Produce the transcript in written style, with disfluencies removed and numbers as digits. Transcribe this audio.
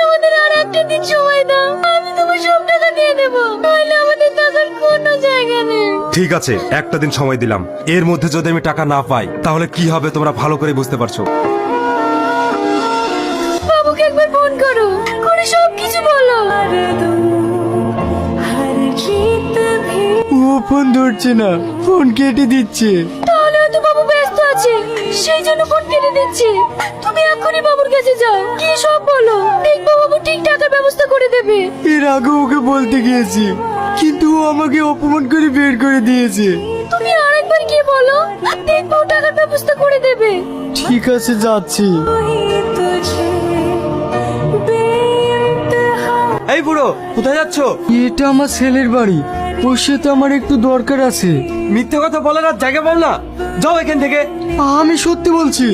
আমাদের আর একটা দিন সময় দাও, আমি তোমার সব টাকা দিয়ে দেবো, নইলে আমাদের টাকার কোনো জায়গা নেই। ঠিক আছে, একটা দিন সময় দিলাম। এর মধ্যে যদি আমি টাকা না পাই তাহলে কি হবে তোমরা ভালো করে বুঝতে পারছো। বাবুকে একবার ফোন করো, করে সব কিছু বলো। ও ফোন ধরছে না, ফোন কেটে দিচ্ছে। তাহলে হয়তো বাবু ব্যস্ত আছে, সেই জন্য ফোন কেটে দিচ্ছে। তুমি এখনই বাবুর কাছে যাও, কি সব বলো, দেখবো বাবু ঠিক টাকার ব্যবস্থা করে দেবে। এর আগে ওকে বলতে গিয়েছি, কিন্তু ও আমাকে অপমান করে বের করে দিয়েছে। তুমি আরেকবার গিয়ে বলো, দেখবো ও টাকার ব্যবস্থা করে দেবে। ঠিক আছে, যাচ্ছি। এই বুড়ো, কোথায় যাচ্ছ? এটা আমার ছেলের বাড়ি, ওর সাথে আমার একটু দরকার আছে। মিথ্যে কথা বলার আর জায়গা পাও না, যাও এখান থেকে। আমি সত্যি বলছি।